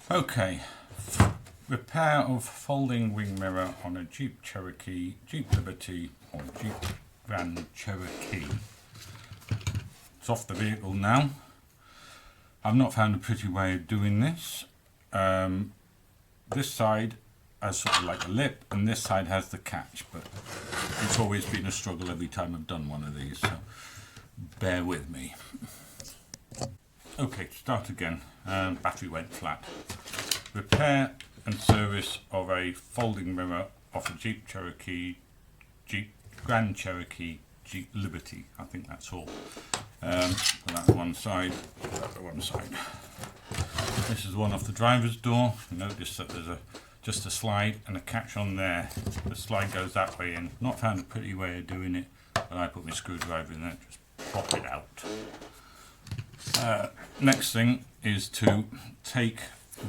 Okay, repair of folding wing mirror on a Jeep Cherokee, Jeep Liberty or Jeep Grand Cherokee. It's off the vehicle now. I've not found a pretty way of doing this. This side has sort of like a lip and this side has the catch, but it's always been a struggle every time I've done one of these, so bear with me. Okay, start again. Battery went flat. Repair and service of a folding mirror off a Jeep Cherokee, Jeep Grand Cherokee, Jeep Liberty. I think that's all. So that's one side, that one side. This is the one off the driver's door. Notice that there's just a slide and a catch on there. The slide goes that way in. Not found a pretty way of doing it, but I put my screwdriver in there, just pop it out. Next thing is to take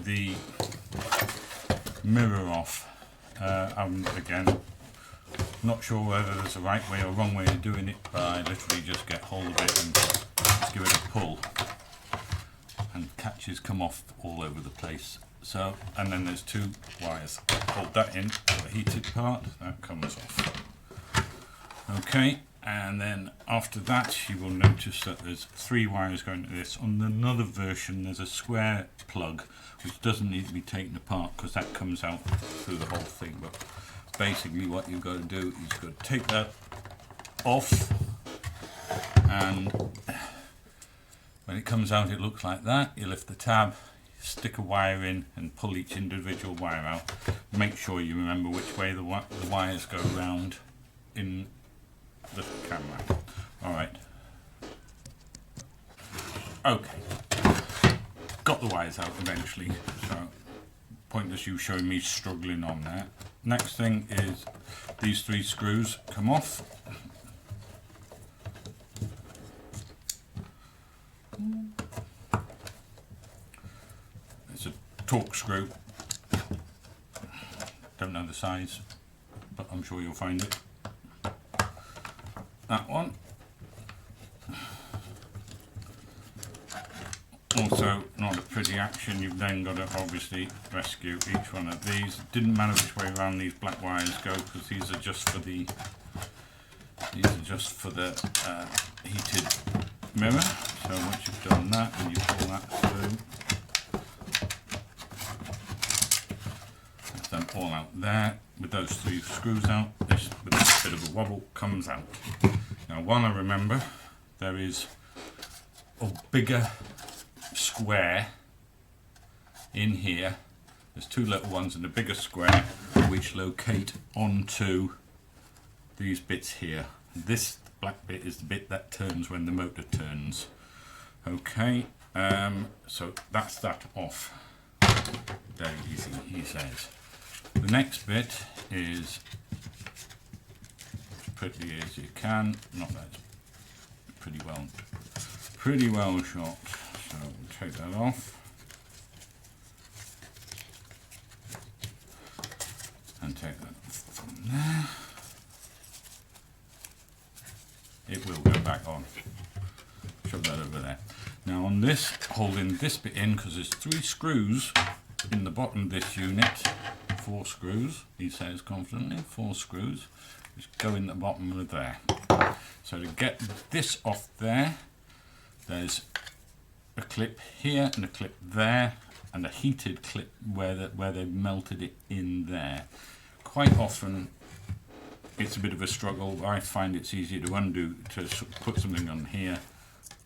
the mirror off. Again, not sure whether there's a right way or wrong way of doing it, but I literally just get hold of it and just give it a pull, and catches come off all over the place. So, and then there's two wires. Hold that in for the heated part, that comes off. Okay. And then after that, you will notice that there's three wires going to this. On another version, there's a square plug, which doesn't need to be taken apart because that comes out through the whole thing. But basically what you've got to do is you've got to take that off, and when it comes out it looks like that. You lift the tab, stick a wire in and pull each individual wire out. Make sure you remember which way the wires go around in the camera. Alright. Okay. Got the wires out eventually, so pointless you showing me struggling on that. Next thing is these three screws come off. It's a torque screw. Don't know the size, but I'm sure you'll find it. That one. Also not a pretty action. You've then got to obviously rescue each one of these. It didn't matter which way around these black wires go, because these are just for the heated mirror. So once you've done that and you pull that through, that's them all out there. With those three screws out, this with a bit of a wobble comes out. Now, one I remember, there is a bigger square in here. There's two little ones and a bigger square which locate onto these bits here. This black bit is the bit that turns when the motor turns. Okay, so that's that off. Very easy, he says. The next bit is as pretty as you can. Not that it's pretty well shot. So we'll take that off and take that off from there. It will go back on. Shove that over there. Now on this, holding this bit in, because there's three screws in the bottom of this unit. 4 screws, he says confidently, 4 screws, which go in the bottom of there. So to get this off there, there's a clip here and a clip there, and a heated clip where they've melted it in there. Quite often it's a bit of a struggle. I find it's easier to undo, to put something on here,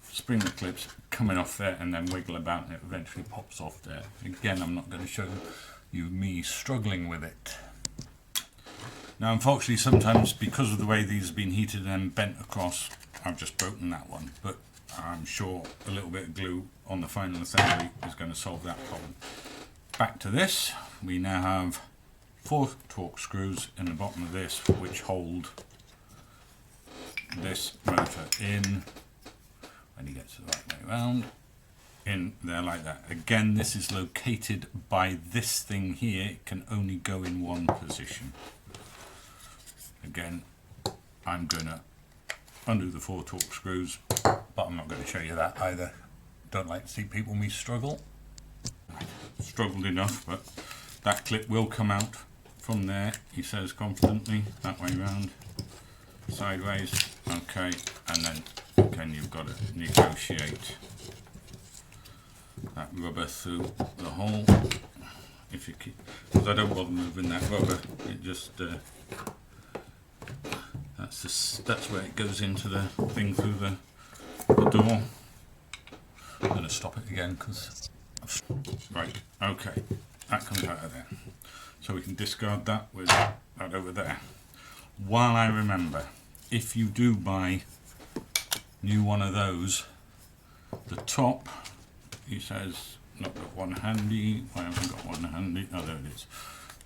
spring the clips coming off there, and then wiggle about, and it eventually pops off there. Again, I'm not going to show you me struggling with it. Now unfortunately sometimes, because of the way these have been heated and bent across, I've just broken that one, but I'm sure a little bit of glue on the final assembly is going to solve that problem. Back to this, we now have 4 torque screws in the bottom of this which hold this motor in, when he gets the right way around, in there like that. Again, this is located by this thing here. It can only go in one position. Again, I'm going to undo the 4 torque screws, but I'm not going to show you that either. Don't like to see me struggle. Right. struggled enough, but that clip will come out from there, he says confidently. That way round, sideways, okay, and then again you've got to negotiate that rubber through the hole. If you keep, because I don't bother moving that rubber, it just that's where it goes into the thing through the door. I'm going to stop it again because right, okay, that comes out of there, so we can discard that with that over there. While I remember, if you do buy new one of those, the top, he says, not got one handy. Why haven't I got one handy? Oh, there it is.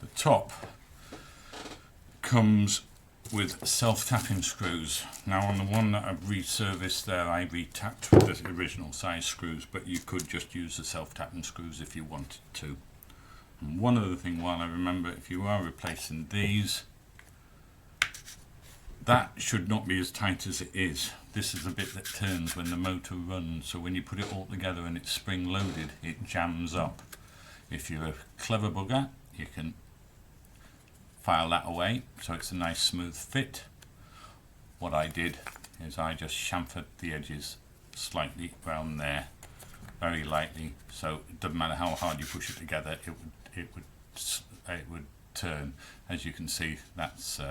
The top comes with self-tapping screws. Now on the one that I've reserviced there, I re-tapped with the original size screws, but you could just use the self-tapping screws if you wanted to. And one other thing while I remember, if you are replacing these, that should not be as tight as it is. This is the bit that turns when the motor runs, so when you put it all together and it's spring loaded, it jams up. If you're a clever bugger, you can file that away so it's a nice smooth fit. What I did is I just chamfered the edges slightly around there, very lightly, so it doesn't matter how hard you push it together, it would turn. As you can see, that's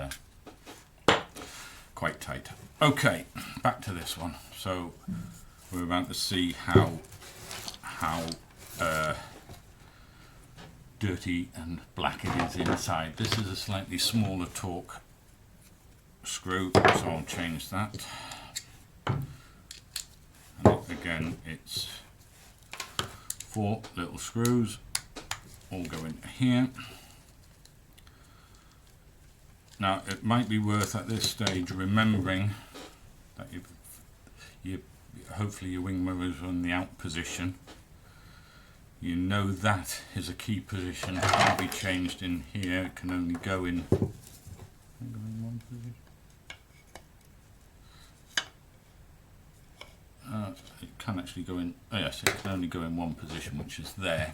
quite tight. Okay, back to this one. So we're about to see how dirty and black it is inside. This is a slightly smaller torque screw, so I'll change that. And again, it's 4 little screws, all go into here. Now it might be worth at this stage remembering that hopefully your wing mirror is on the out position. You know that is a key position, it can't be changed in here, it can only go in one position. It can actually go in, oh yes, it can only go in one position, which is there.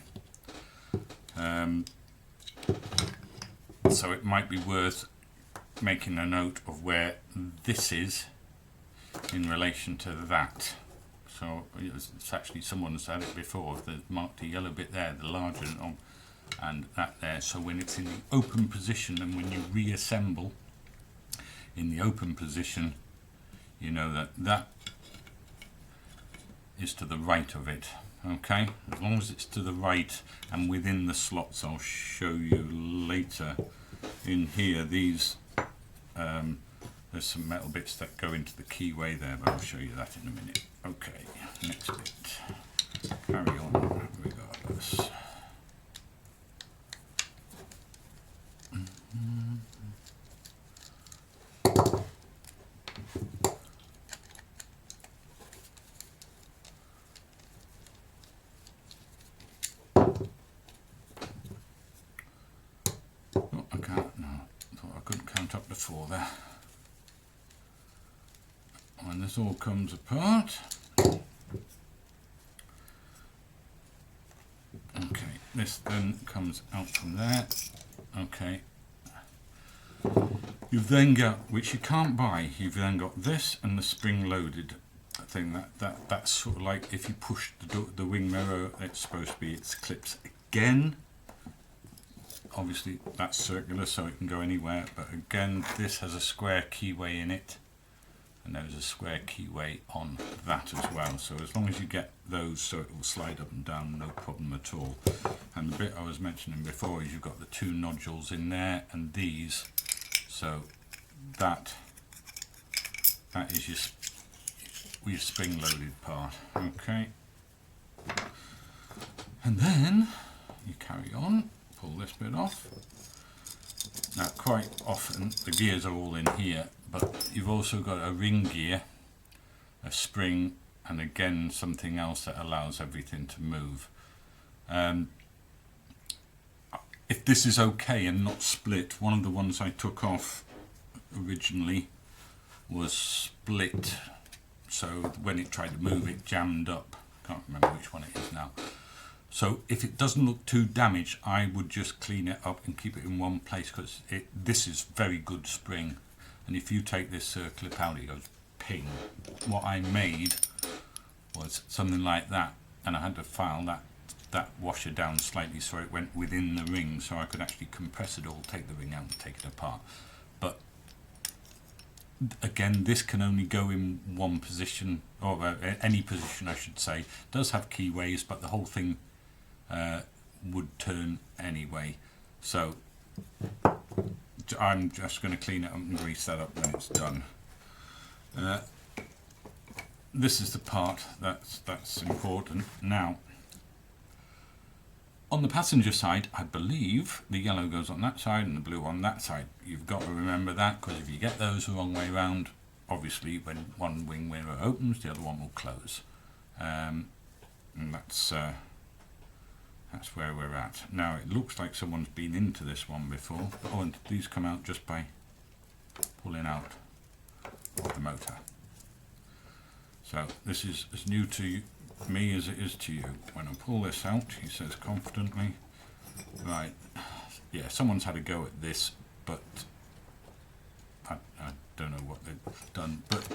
So it might be worth making a note of where this is in relation to that. So it's actually, someone said it before, they marked the yellow bit there, the larger one, and that there. So when it's in the open position and when you reassemble in the open position, you know that that is to the right of it. Okay, as long as it's to the right and within the slots, I'll show you later. In here, these there's some metal bits that go into the keyway there, but I'll show you that in a minute. Okay, next bit. Carry on regardless. Oh, I can't, no, I thought I couldn't count up to 4 there. When this all comes apart, okay, this then comes out from there. Okay, you've then got, which you can't buy, you've then got this and the spring loaded thing. That's sort of like if you push the wing mirror, it's supposed to be, its clips again. Obviously that's circular, so it can go anywhere, but again this has a square keyway in it, and there's a square keyway on that as well. So as long as you get those so it will slide up and down, no problem at all. And the bit I was mentioning before is you've got the 2 nodules in there and these, so that is your spring loaded part. Okay, and then you carry on, pull this bit off. Now quite often the gears are all in here, but you've also got a ring gear, a spring, and again something else that allows everything to move. If this is okay and not split, one of the ones I took off originally was split, so when it tried to move it jammed up. Can't remember which one it is now. So if it doesn't look too damaged, I would just clean it up and keep it in one place, because this is very good spring. And if you take this clip out, it goes ping. What I made was something like that, and I had to file that washer down slightly so it went within the ring, so I could actually compress it all, take the ring out and take it apart. But again, this can only go in one position, or any position I should say. It does have keyways, but the whole thing would turn anyway. So I'm just going to clean it up and grease that up when it's done. This is the part that's important. Now, on the passenger side, I believe the yellow goes on that side and the blue on that side. You've got to remember that, because if you get those the wrong way round, obviously when one wing mirror opens, the other one will close. And that's where we're at. Now it looks like someone's been into this one before. Oh, and these come out just by pulling out of the motor. So this is as new to me as it is to you. When I pull this out, he says confidently, right, yeah, someone's had a go at this, but I don't know what they've done. But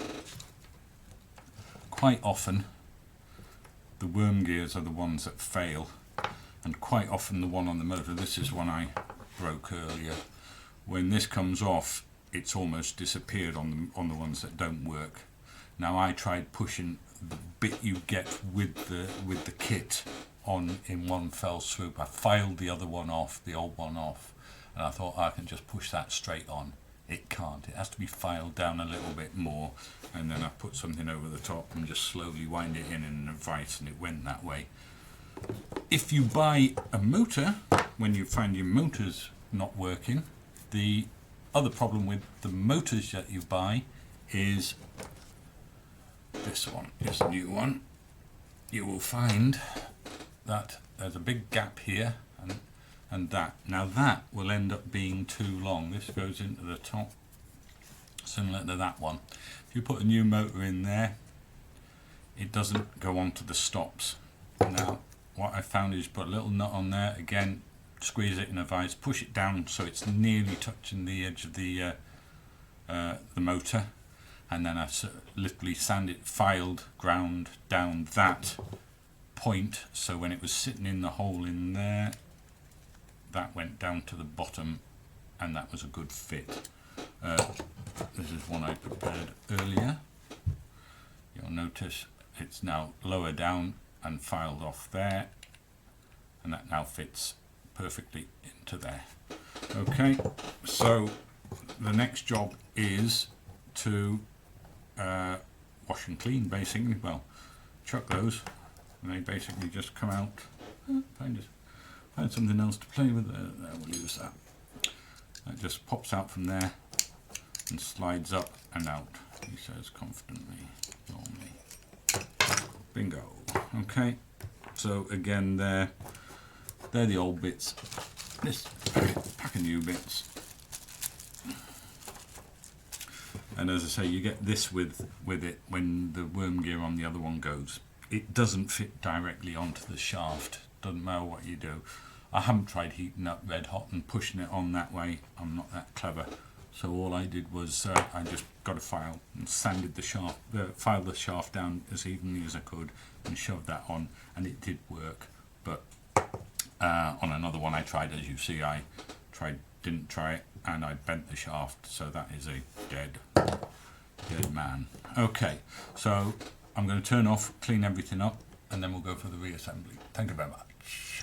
quite often the worm gears are the ones that fail, and quite often the one on the motor, this is one I broke earlier, when this comes off, it's almost disappeared on the ones that don't work. Now I tried pushing the bit you get with the kit on in one fell swoop. I filed the other one off, the old one off, and I thought I can just push that straight on. It can't. It has to be filed down a little bit more, and then I put something over the top and just slowly wind it in a vise, and it went that way. If you buy a motor, when you find your motor's not working, the other problem with the motors that you buy is this one is a new one. You will find that there's a big gap here and that. Now that will end up being too long. This goes into the top, similar to that one. If you put a new motor in there, it doesn't go on to the stops. Now what I found is put a little nut on there, again, squeeze it in a vise, push it down so it's nearly touching the edge of the motor, and then I literally ground down that point, so when it was sitting in the hole in there, that went down to the bottom, and that was a good fit. This is one I prepared earlier. You'll notice it's now lower down and filed off there, and that now fits perfectly into there. Okay, so the next job is to wash and clean, basically. Well, chuck those and they basically just come out. Find something else to play with. We'll use that. That just pops out from there and slides up and out, he says confidently, normally. Bingo. Okay, so again they're the old bits. This pack of new bits. And as I say, you get this with it when the worm gear on the other one goes. It doesn't fit directly onto the shaft. Doesn't matter what you do. I haven't tried heating up red hot and pushing it on that way. I'm not that clever. So all I did was I just got a file and sanded the shaft, filed the shaft down as evenly as I could and shoved that on, and it did work. But on another one I tried, as you see, didn't try it, and I bent the shaft, so that is a dead man. Okay, so I'm going to turn off, clean everything up, and then we'll go for the reassembly. Thank you very much.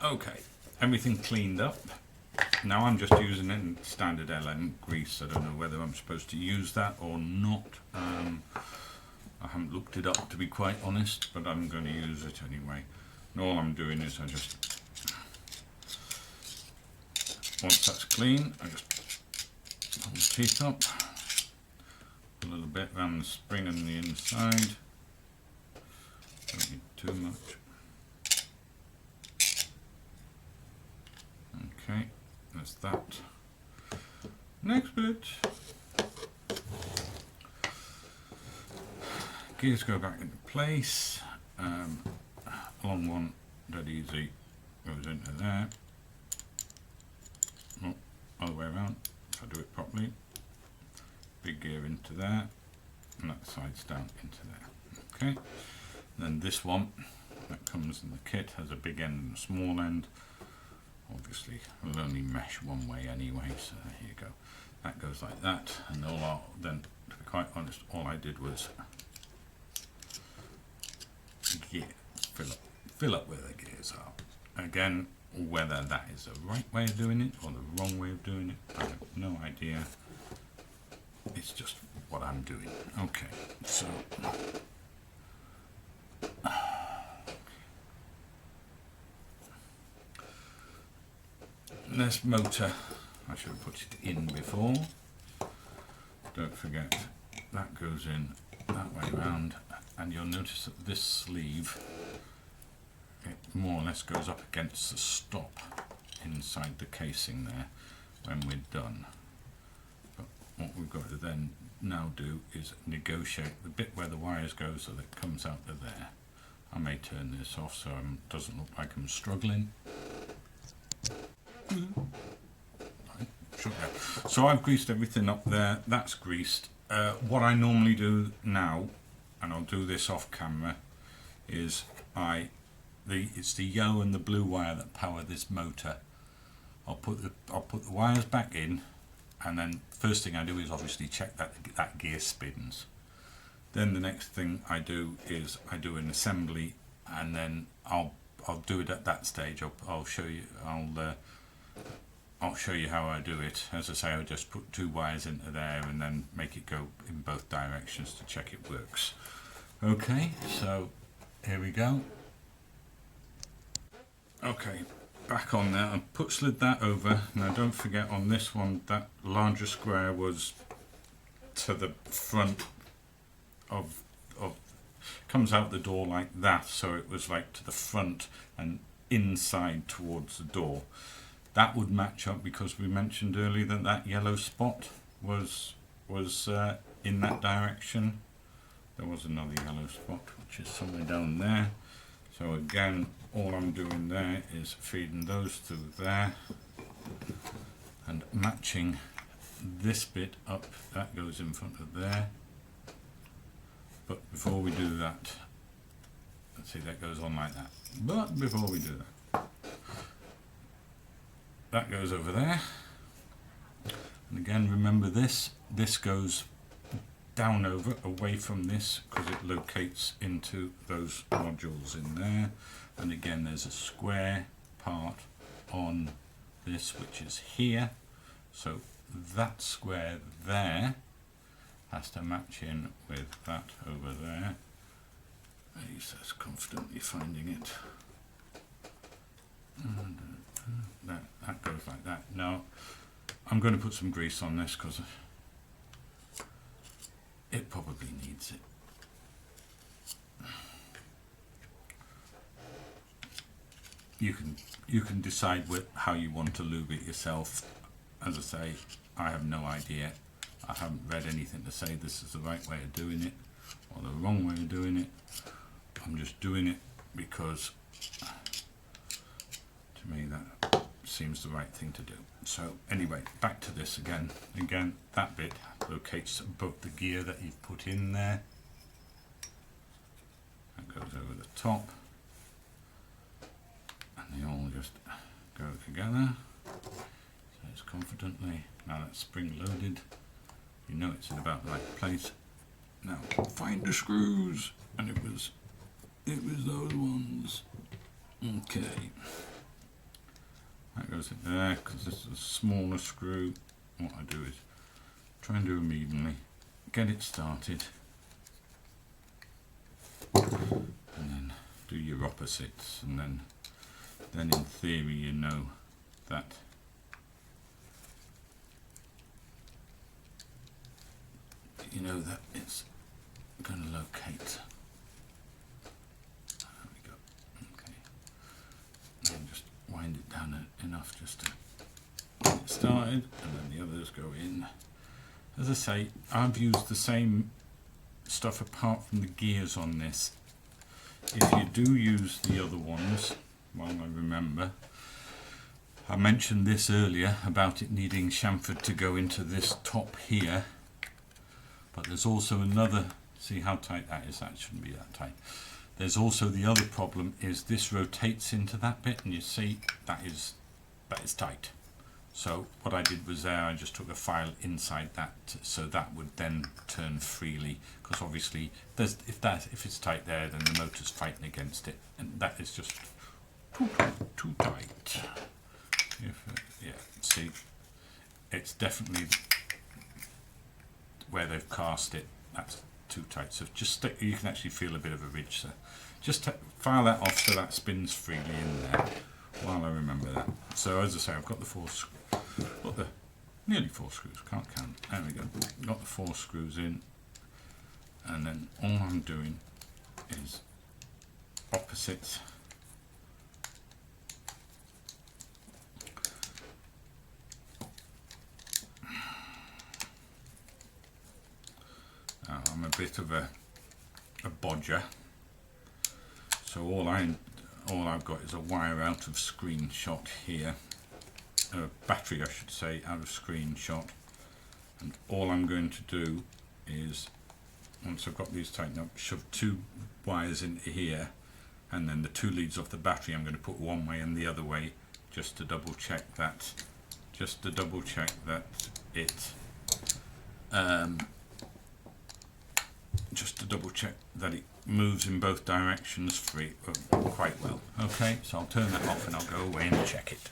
Okay, everything cleaned up. Now I'm just using it in standard LM grease. I don't know whether I'm supposed to use that or not. I haven't looked it up, to be quite honest, but I'm going to use it anyway. And all I'm doing is I just, once that's clean, I just pull the teeth up, a little bit around the spring on the inside. Don't need too much. Okay, that's that. Next bit. Gears go back into place. long one, dead easy, goes into there. Oh, other way around, if I do it properly. Big gear into there, and that sides down into there. Okay, then this one that comes in the kit has a big end and a small end. Obviously we'll only mesh one way anyway, so here you go. That goes like that, and then, to be quite honest, all I did was fill up where the gears are. Again, whether that is the right way of doing it or the wrong way of doing it, I have no idea. It's just what I'm doing. Okay, so this motor, I should have put it in before. Don't forget that goes in that way around, and you'll notice that this sleeve, it more or less goes up against the stop inside the casing there when we're done. But what we've got to then now do is negotiate the bit where the wires go so that it comes out to there. I may turn this off so it doesn't look like I'm struggling. So I've greased everything up there, that's greased. What I normally do now, and I'll do this off camera, is it's the yellow and the blue wire that power this motor. I'll put the wires back in, and then first thing I do is obviously check that gear spins. Then the next thing I do is I do an assembly, and then I'll do it at that stage. I'll show you. I'll show you how I do it. As I say, I'll just put two wires into there and then make it go in both directions to check it works. Okay, so here we go. Okay, back on there. I slid that over. Now don't forget on this one, that larger square was to the front of comes out the door like that, so it was like to the front and inside towards the door. That would match up because we mentioned earlier that that yellow spot was in that direction. There was another yellow spot which is somewhere down there. So again, all I'm doing there is feeding those through there and matching this bit up. That goes in front of there. But before we do that, let's see, that goes on like that. But before we do that, that goes over there, and again remember this goes down over away from this because it locates into those modules in there, and again there's a square part on this which is here, so that square there has to match in with that over there. He says confidently finding it. And that goes like that. Now I'm going to put some grease on this because it probably needs it. You can decide how you want to lube it yourself. As I say, I have no idea. I haven't read anything to say this is the right way of doing it or the wrong way of doing it. I'm just doing it because to me that seems the right thing to do. So anyway, back to this again. Again, that bit locates above the gear that you've put in there. That goes over the top. And they all just go together. So it's confidently. Now that's spring loaded. You know it's in about the right place. Now find the screws. And it was those ones. Okay. That goes in there because this is a smaller screw. What I do is try and do them evenly, get it started, and then do your opposites, and then in theory you know that it's going to locate. There we go. Okay. And just wind it down enough just to get it started, and then the others go in. As I say, I've used the same stuff apart from the gears on this. if you do use the other ones, while I remember, I mentioned this earlier about it needing chamfered to go into this top here, but there's also another, see how tight that is, that shouldn't be that tight. There's also the other problem is this rotates into that bit, and you see that is tight. So what I did was I just took a file inside that, so that would then turn freely, because obviously if it's tight there, then the motor's fighting against it, and that is just too tight. Yeah, see, it's definitely where they've cast it, that's too tight. So just you can actually feel a bit of a ridge, so just file that off so that spins freely in there while I remember that. So as I say, I've got the nearly 4 screws, can't count, there we go, got the 4 screws in, and then all I'm doing is opposites. I'm a bit of a bodger, so all I've got is a wire out of screenshot here, a battery I should say out of screenshot, and all I'm going to do is, once I've got these tightened up, shove 2 wires into here, and then the 2 leads off the battery I'm going to put one way and the other way, just to double check that it moves in both directions quite well. Okay, so I'll turn that off and I'll go away and check it.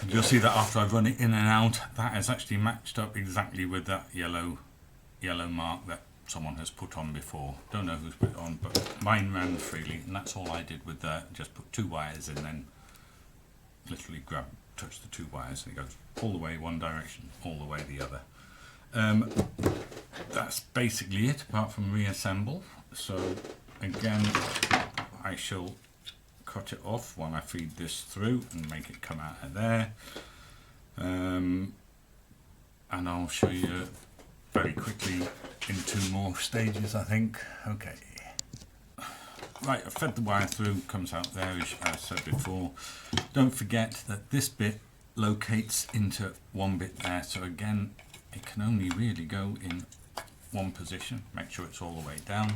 And you'll see that after I've run it in and out, that has actually matched up exactly with that yellow mark that someone has put on before. Don't know who's put it on, but mine ran freely, and that's all I did with that. Just put 2 wires in, then literally touch the 2 wires, and it goes all the way one direction, all the way the other. That's basically it, apart from reassemble. So again, I shall cut it off while I feed this through and make it come out of there, and I'll show you very quickly in 2 more stages, I think. Okay, right, I've fed the wire through, comes out there as I said before. Don't forget that this bit locates into one bit there, so again it can only really go in one position. Make sure it's all the way down,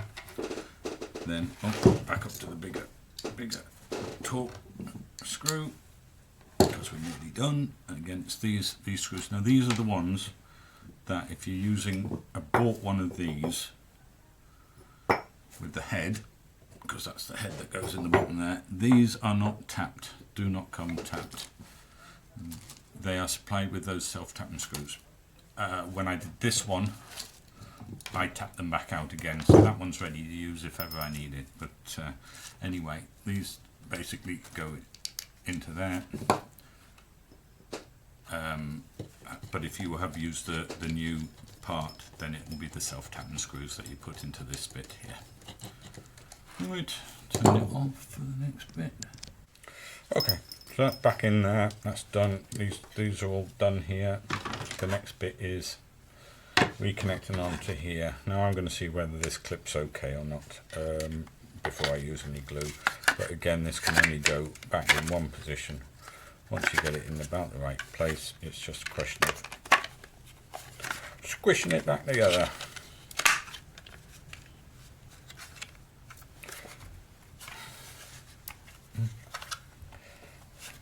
then back up to the bigger torque screw, because we're nearly done. And again, it's these screws. Now these are the ones that if you're using, I bought one of these with the head, because that's the head that goes in the bottom there. These are not tapped, do not come tapped. They are supplied with those self-tapping screws. When I did this one, I tapped them back out again, so that one's ready to use if ever I need it. But anyway, these basically go into there. But if you have used the new part, then it will be the self-tapping screws that you put into this bit here. Right, turn it off for the next bit. Okay, so that's back in there, that's done. These are all done here. The next bit is reconnecting onto here. Now I'm going to see whether this clips okay or not before I use any glue. But again, this can only go back in one position. Once you get it in about the right place, it's just a question of squishing it back together.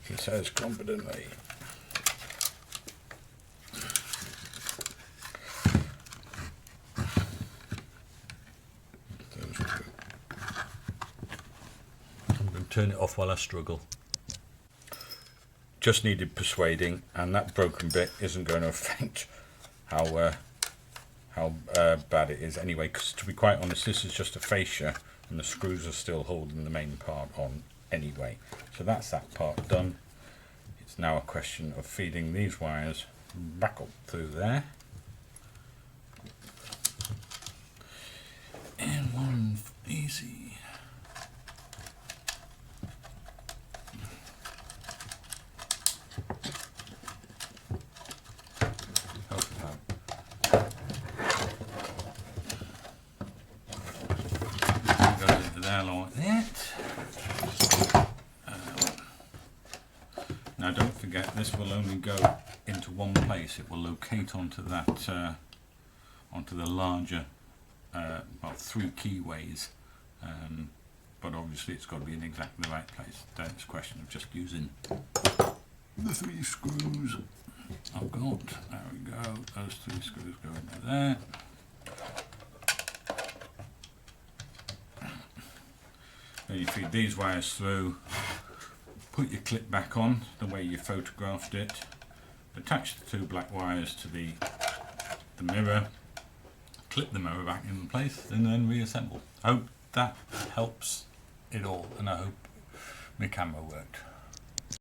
He says confidently. I'm going to turn it off while I struggle. Just needed persuading, and that broken bit isn't going to affect how bad it is anyway, because to be quite honest, this is just a fascia and the screws are still holding the main part on anyway. So that's that part done. It's now a question of feeding these wires back up through there. And one easy. Now don't forget, this will only go into one place. It will locate onto that, onto the larger, well, 3 keyways, but obviously it's got to be in exactly the right place. Then it's a question of just using the 3 screws I've got. There we go. Those 3 screws go into there. Then you feed these wires through. Put your clip back on the way you photographed it. Attach the 2 black wires to the mirror. Clip the mirror back in place and then reassemble. I hope that helps it all, and I hope my camera worked.